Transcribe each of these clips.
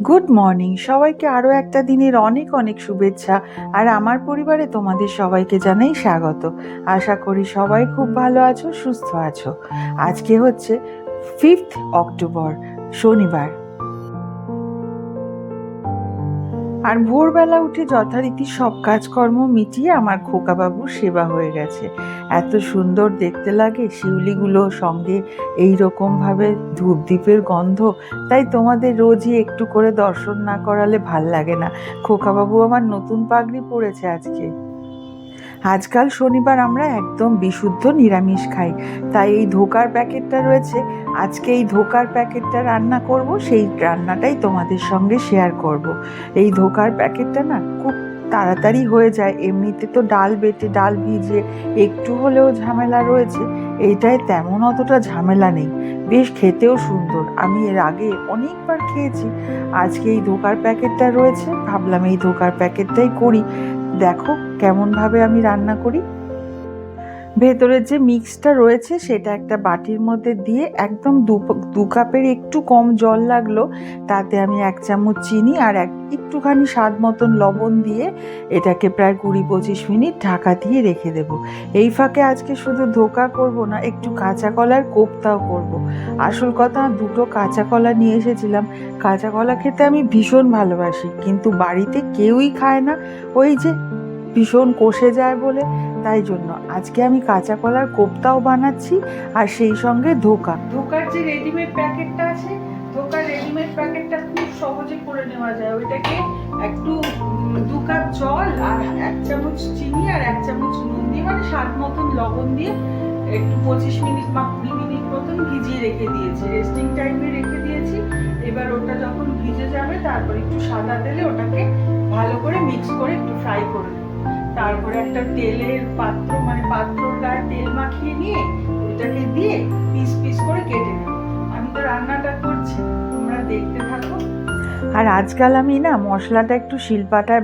Good morning সবাইকে, আরও একটা দিনের অনেক অনেক শুভেচ্ছা। আর আমার পরিবারে তোমাদের সবাইকে জানাই স্বাগত। আশা করি সবাই খুব ভালো আছো, সুস্থ আছো। আজকে হচ্ছে 5th অক্টোবর, শনিবার। আর ভোরবেলা উঠে যথারীতি সব কাজকর্ম মিটিয়ে আমার খোকাবাবুর সেবা হয়ে গেছে। এত সুন্দর দেখতে লাগে শিউলিগুলো, সঙ্গে এই রকমভাবে ধূপদীপের গন্ধ। তাই তোমাদের রোজই একটু করে দর্শন না করালে ভাল লাগে না। খোকাবাবু আমার নতুন পাগড়ি পরেছে আজকে। আজকাল শনিবার আমরা একদম বিশুদ্ধ নিরামিষ খাই, তাই এই ধোকার প্যাকেটটা রয়েছে। আজকে এই ধোকার প্যাকেটটা রান্না করব, সেই রান্নাটাই তোমাদের সঙ্গে শেয়ার করব। এই ধোকার প্যাকেটটা না খুব তাড়াতাড়ি হয়ে যায়, এমনিতে তো ডাল বেটে ডাল ভিজিয়ে একটু হলেও ঝামেলা রয়েছে, এইটায় তেমন অতটা ঝামেলা নেই। বেশ খেতেও সুন্দর, আমি এর আগে অনেকবার খেয়েছি। আজকে এই ধোকার প্যাকেটটা রয়েছে, ভাবলাম এই ধোকার প্যাকেটটাই করি। দেখো কেমনভাবে আমি রান্না করি। ভেতরের যে মিক্সটা রয়েছে সেটা একটা বাটির মধ্যে দিয়ে একদম দু কাপের একটু কম জল লাগলো, তাতে আমি 1 চামচ চিনি আর একটুখানি স্বাদ মতন লবণ দিয়ে এটাকে প্রায় 20-25 মিনিট ঢাকা দিয়ে রেখে দেব। এই ফাঁকে আজকে শুধু ধোকা করব না, একটু কাঁচা কলার কোপ্তাও করব। আসল কথা, 2টো কাঁচা কলা নিয়ে এসেছিলাম। কাঁচা কলা খেতে আমি ভীষণ ভালোবাসি, কিন্তু বাড়িতে কেউই খায় না, ওই যে ভীষণ কষে যায় বলে। তাই জন্য আজকে আমি কাঁচা কলার কোপ্তাও বানাচ্ছি, আর সেই সঙ্গে ধোকার যে রেডিমেড প্যাকেটটা আছে, ধোকার রেডিমেড প্যাকেটটা খুব সহজে করে নেওয়া যায়। ওইটাকে একটু 2 কাপ জল আর 1 চামচ চিনি আর 1 চামচ নুন দিয়ে, মানে স্বাদ মতন লবণ দিয়ে একটু 25 মিনিট বা 20 মিনিট মতন ভিজিয়ে রেখে দিয়েছি, রেস্টিং টাইমে রেখে দিয়েছি। এবার ওটা যখন ভিজে যাবে তারপর একটু সাদা তেলে ওটাকে ভালো করে মিক্স করে একটু ফ্রাই করে নেব। তারপরে একটা তেলের পাত্র, মানে পাত্রর গায়ে তেল মাখিয়ে নিয়ে এটাকে দিয়ে পিস পিস করে কেটে নেব। আমি তো রান্নাটা করছি, তোমরা দেখতে থাকো। আর আজকাল আমি না মশলাটা একটু শিলপাটায়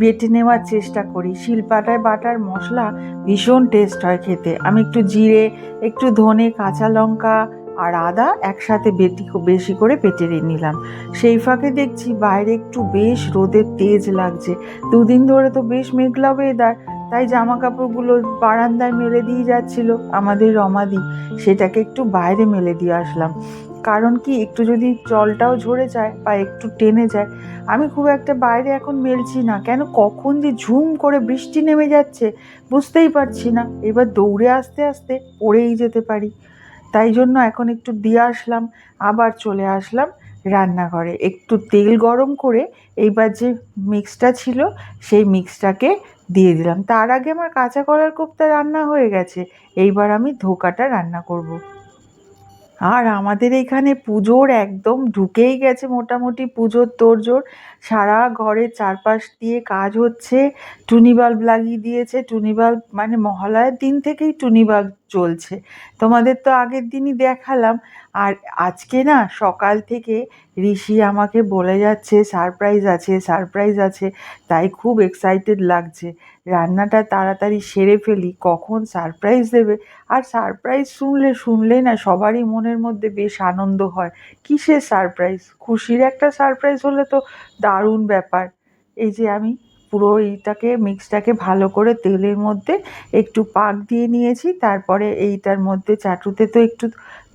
বেটে নেওয়ার চেষ্টা করি। শিলপাটায় বাটার মশলা ভীষণ টেস্ট হয় খেতে। আমি একটু জিরে, একটু ধনে, কাঁচা লঙ্কা আর আদা একসাথে বেশি করে বেটে নিলাম। সেই ফাঁকে দেখছি বাইরে একটু বেশ রোদের তেজ লাগছে। 2 দিন ধরে তো বেশ মেঘলা ওয়েদার, তাই জামা কাপড়গুলো বারান্দায় মেলে দিয়ে যাচ্ছিল আমাদের রমাদি, সেটাকে একটু বাইরে মেলে দিয়ে আসলাম। কারণ কি, একটু যদি জলটাও ঝরে যায় বা একটু টেনে যায়, আমি খুব একটা বাইরে এখন মেলছি না। কেন, কখন যে ঝুম করে বৃষ্টি নেমে যাচ্ছে বুঝতেই পারছি না, এবার দৌড়ে আসতে আসতে পড়েই যেতে পারি। তাই জন্য এখন একটু দিয়ে আসলাম, আবার চলে আসলাম রান্নাঘরে। একটু তেল গরম করে এইবার যে মিক্সটা ছিল সেই মিক্সটাকে দিয়ে দিলাম। তার আগে আমার কাঁচা কলার কোপ্তা রান্না হয়ে গেছে, এইবার আমি ধোকাটা রান্না করব। আর আমাদের এখানে পুজোর একদম ঢুকেই গেছে, মোটামুটি পুজোর তোড়জোড়। সারা ঘরের চারপাশ দিয়ে কাজ হচ্ছে। টুনি বাল্ব লাগিয়ে দিয়েছে, টুনি বাল্ব মানে মহালয়ার দিন থেকেই টুনি বাল্ব চলছে। তোমাদের তো আগের দিনই দেখালাম। আর আজকে না সকাল থেকে ঋষি আমাকে বলে যাচ্ছে সারপ্রাইজ আছে, সারপ্রাইজ আছে। তাই খুব এক্সাইটেড লাগছে, রান্নাটা তাড়াতাড়ি সেরে ফেলি, কখন সারপ্রাইজ দেবে। আর সারপ্রাইজ শুনলে না সবারই মনের মধ্যে বেশ আনন্দ হয়। কিসের সারপ্রাইজ, খুশির একটা সারপ্রাইজ হলে তো দারুণ ব্যাপার। এই যে আমি পুরো এইটাকে মিক্সটাকে ভালো করে তেলের মধ্যে একটু পাক দিয়ে নিয়েছি, তারপরে এইটার মধ্যে চাটুতে তো একটু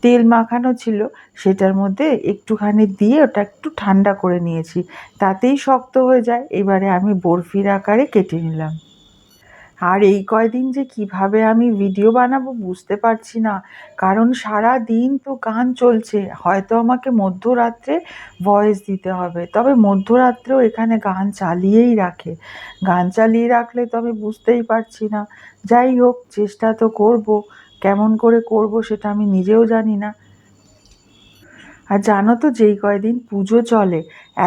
তেল মাখানো ছিল, সেটার মধ্যে একটুখানি দিয়ে ওটা একটু ঠান্ডা করে নিয়েছি, তাতেই শক্ত হয়ে যায়। এবারে আমি বরফির আকারে কেটে নিলাম। আর এই কয়দিন যে কিভাবে আমি ভিডিও বানাবো বুঝতে পারছি না, কারণ সারা দিন তো গান চলছে। হয়তো আমাকে মধ্যরাত্রে ভয়েস দিতে হবে, তবে মধ্যরাত্রেও এখানে গান চালিয়েই রাখে। গান চালিয়ে রাখলে তো আমি বুঝতেই পারছি না। যাই হোক, চেষ্টা তো করব, কেমন করে করব সেটা আমি নিজেও জানি না। আর জানো তো, যেই কয়দিন পুজো চলে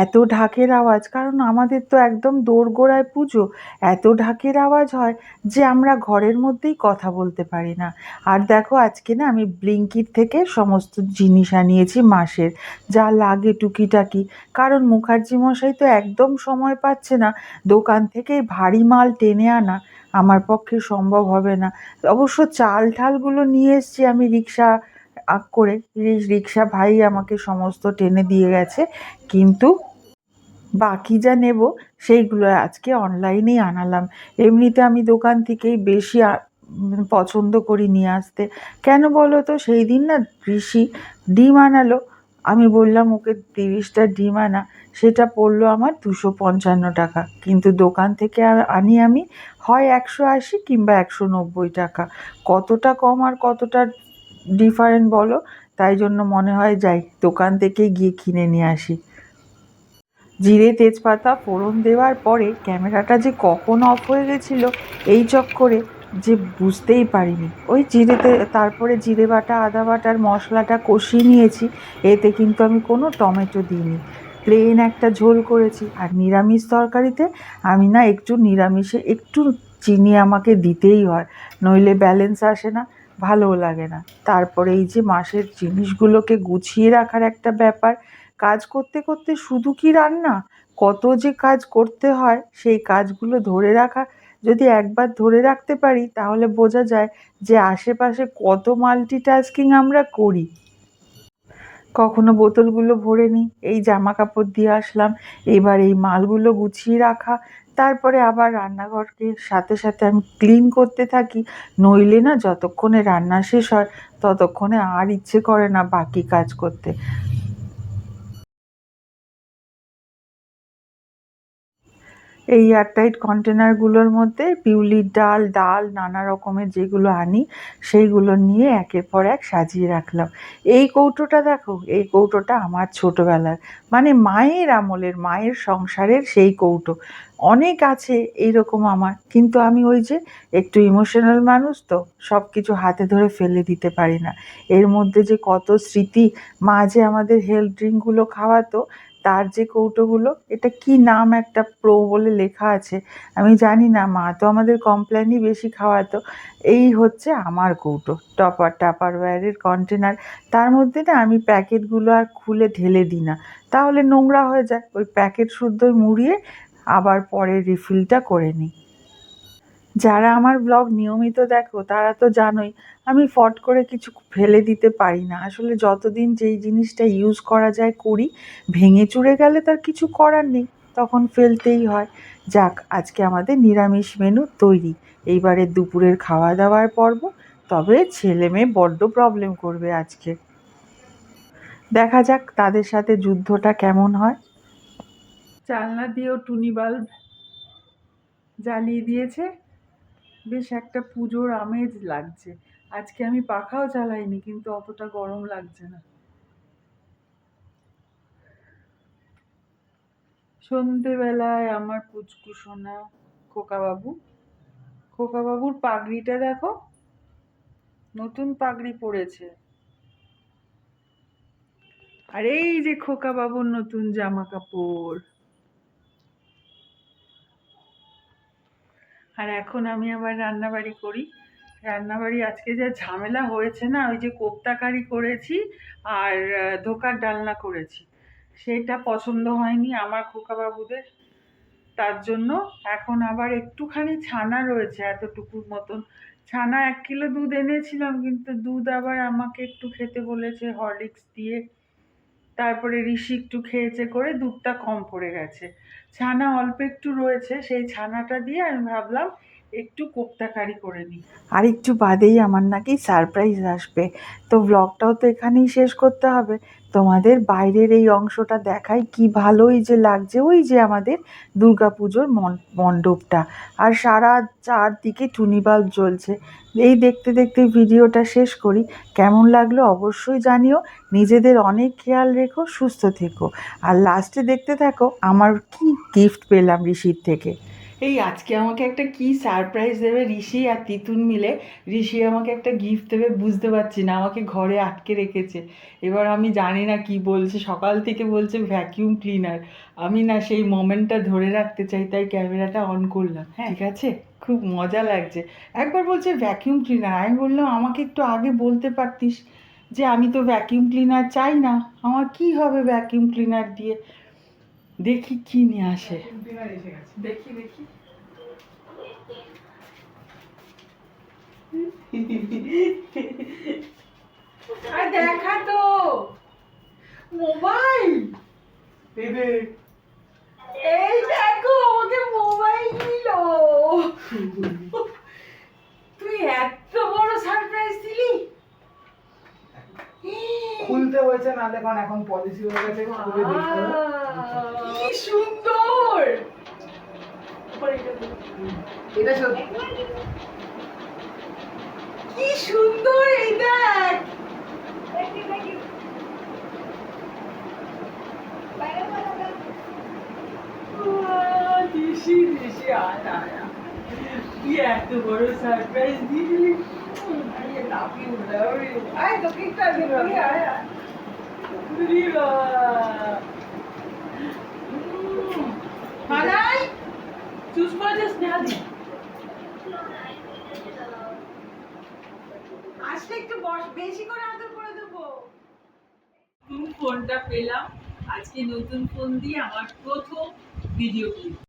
এত ঢাকের আওয়াজ, কারণ আমাদের তো একদম দোরগোড়ায় পুজো, এত ঢাকের আওয়াজ হয় যে আমরা ঘরের মধ্যেই কথা বলতে পারি না। আর দেখো আজকে না আমি ব্লিঙ্কিট থেকে সমস্ত জিনিস আনিয়েছি মাসের, যা লাগে টুকিটাকি। কারণ মুখার্জি মশাই তো একদম সময় পাচ্ছে না, দোকান থেকে ভারী মাল টেনে আনা আমার পক্ষে সম্ভব হবে না। অবশ্য চাল ঠালগুলো নিয়ে এসছি আমি রিক্সা করে, রিক্সা ভাই আমাকে সমস্ত টেনে দিয়ে গেছে। কিন্তু বাকি যা নেব সেইগুলো আজকে অনলাইনেই আনালাম। এমনিতে আমি দোকান থেকেই বেশি পছন্দ করি নিয়ে আসতে। কেন বলো তো, সেই দিন না ঋষি ডিম আনালো, আমি বললাম ওকে 30টা ডিম আনা, সেটা পড়লো আমার 255 টাকা। কিন্তু দোকান থেকে আনি আমি হয় 180 কিংবা 190 টাকা। কতটা কম আর কতটা ডিফারেন্ট বলো? তাই জন্য মনে হয় যাই দোকান থেকে গিয়ে কিনে নিয়ে আসি। জিরে তেজপাতা ফোড়ন দেওয়ার পরে ক্যামেরাটা যে কখন অফ হয়ে গেছিল এই চক্করে, যে বুঝতেই পারিনি। ওই তারপরে জিরে বাটা আদা বাটার মশলাটা কষিয়ে নিয়েছি। এতে কিন্তু আমি কোনো টমেটো দিইনি, প্লেন একটা ঝোল করেছি। আর নিরামিষ তরকারিতে আমি না একটু নিরামিষে একটু চিনি আমাকে দিতেই হয়, নইলে ব্যালেন্স আসে না, ভালোও লাগে না। তারপরে এই যে মাসের জিনিসগুলোকে গুছিয়ে রাখার একটা ব্যাপার, কাজ করতে করতে শুধু কি রান্না, কত যে কাজ করতে হয়, সেই কাজগুলো ধরে রাখা যদি একবার ধরে রাখতে পারি তাহলে বোঝা যায় যে আশেপাশে কত মাল্টিটাস্কিং আমরা করি। কখনো বোতলগুলো ভরে নিই, এই জামা কাপড় দিয়ে আসলাম, এবার এই মালগুলো গুছিয়ে রাখা, তারপরে আবার রান্নাঘরকে সাথে সাথে আমি ক্লিন করতে থাকি। নইলে না যতক্ষণে রান্না শেষ হয় ততক্ষণে আর ইচ্ছে করে না বাকি কাজ করতে। এই এয়ারটাইট কন্টেনারগুলোর মধ্যে বিউলির ডাল ডাল নানা রকমের যেগুলো আনি সেইগুলো নিয়ে একের পর এক সাজিয়ে রাখলাম। এই কৌটোটা দেখো, এই কৌটোটা আমার ছোটোবেলার, মানে মায়ের আমলের, মায়ের সংসারের সেই কৌটো। অনেক আছে এইরকম আমার, কিন্তু আমি ওই যে একটু ইমোশনাল মানুষ, তো সব কিছু হাতে ধরে ফেলে দিতে পারি না। এর মধ্যে যে কত স্মৃতি, মা যে আমাদের হেলথ ড্রিঙ্কগুলো খাওয়াতো, তার যে কৌটোগুলো, এটা কি নাম একটা প্রো বলে লেখা আছে, আমি জানি না, মা তো আমাদের কমপ্ল্যানই বেশি খাওয়াতো। এই হচ্ছে আমার কৌটো, টাপারওয়্যারের কন্টেনার। তার মধ্যে না আমি প্যাকেটগুলো আর খুলে ঢেলে দিই না, তাহলে নোংরা হয়ে যায়, ওই প্যাকেট শুদ্ধই মুড়িয়ে আবার পরে রিফিলটা করে নিই। যারা আমার ব্লগ নিয়মিত দেখো তারা তো জানোই আমি ফট করে কিছু ফেলে দিতে পারি না। আসলে যতদিন যেই জিনিসটা ইউজ করা যায় করি, ভেঙে চুরে গেলে তার কিছু করার নেই, তখন ফেলতেই হয়। যাক, আজকে আমাদের নিরামিষ মেনু তৈরি, এইবারে দুপুরের খাওয়া দাওয়ার পর্ব। তবে ছেলে মেয়ে বড্ড প্রবলেম করবে আজকে, দেখা যাক তাদের সাথে যুদ্ধটা কেমন হয়। জানলা দিয়েও টুনি বাল্ব জ্বালিয়ে দিয়েছে, বেশ একটা পুজোর আমেজ লাগছে। আজকে আমি পাখাও চালাইনি, কিন্তু অতটা গরম লাগছে না। সন্ধেবেলায় আমার পুচকু সোনা খোকাবাবু, খোকাবাবুর পাগড়িটা দেখো, নতুন পাগড়ি পরেছে। আর এই যে খোকাবাবুর নতুন জামা কাপড়। আর এখন আমি আবার রান্নাবাড়ি করি। রান্নাবাড়ি আজকে যা ঝামেলা হয়েছে না, ওই যে কোপ্তা কারি করেছি আর ধোকার ডালনা করেছি, সেটা পছন্দ হয়নি আমার খোকাবাবুদের। তার জন্য এখন আবার একটুখানি ছানা রয়েছে, এতটুকুর মতন ছানা, 1 কিলো দুধ এনেছিলাম, কিন্তু দুধ আবার আমাকে একটু খেতে বলেছে হরলিক্স দিয়ে। তারপরে ঋষি একটু খেয়েছে করে দুধটা কম পড়ে গেছে, ছানা অল্প একটু রয়েছে, সেই ছানাটা দিয়ে আমি ভাবলাম একটু কোপ্তা কারি করে নিই। আর একটু বাদেই আমার নাকি সারপ্রাইজ আসবে, তো ব্লগটাও তো এখানেই শেষ করতে হবে। তোমাদের বাইরের এই অংশটা দেখাই, কি ভালোই যে লাগছে, ওই যে আমাদের দুর্গাপুজোর মণ্ডপটা, আর সারা চারদিকে টুনি বাল্ব জ্বলছে। এই দেখতে দেখতে ভিডিওটা শেষ করি, কেমন লাগলো অবশ্যই জানিও। নিজেদের অনেক খেয়াল রেখো, সুস্থ থেকো। আর লাস্টে দেখতে থাকো আমার কি গিফট পেলাম ঋষির থেকে। এই আজকে আমাকে একটা কি সারপ্রাইজ দেবে ঋষি আর তিতুন মিলে। ঋষি আমাকে একটা গিফট দেবে বুঝতে পারছি না, আমাকে ঘরে আটকে রেখেছে। এবার আমি জানি না কি বলছে, সকাল থেকে বলছে ভ্যাকিউম ক্লিনার। আমি না সেই মোমেন্টটা ধরে রাখতে চাই, তাই ক্যামেরাটা অন করলাম। হ্যাঁ ঠিক আছে, খুব মজা লাগছে। একবার বলছে ভ্যাকিউম ক্লিনার, আমি বললাম আমাকে একটু আগে বলতে পারতিস যে আমি তো ভ্যাকিউম ক্লিনার চাই না, আমার কি হবে ভ্যাকিউম ক্লিনার দিয়ে। দেখি কি নিয়ে আসে, দেখি দেখি। আর দেখা তো মোবাইল, এই দেখো আমাকে মোবাইল দিল। তুই এত বড় সারপ্রাইজ দিলি? খুলতে হয়েছে, না দেখুন এখন পলিসি হয়ে গেছে, খুলে দেখতে হবে। কি সুন্দর! এটা সত্যি কি সুন্দর! এই দেখ, দিশি দিশি আয় আয় আয়। তুই এত বড় সারপ্রাইজ দিলি। I love you, love you. আয় তোকে একটা দিল, আয় আয়। মানাই চুজ করে দে স্নেহা দি। আসলে একটু বেশি করে আদর করে দেবো। নতুন ফোনটা পেলাম আজকে, নতুন ফোন দিয়ে আমার প্রথম ভিডিও ক্লিপ।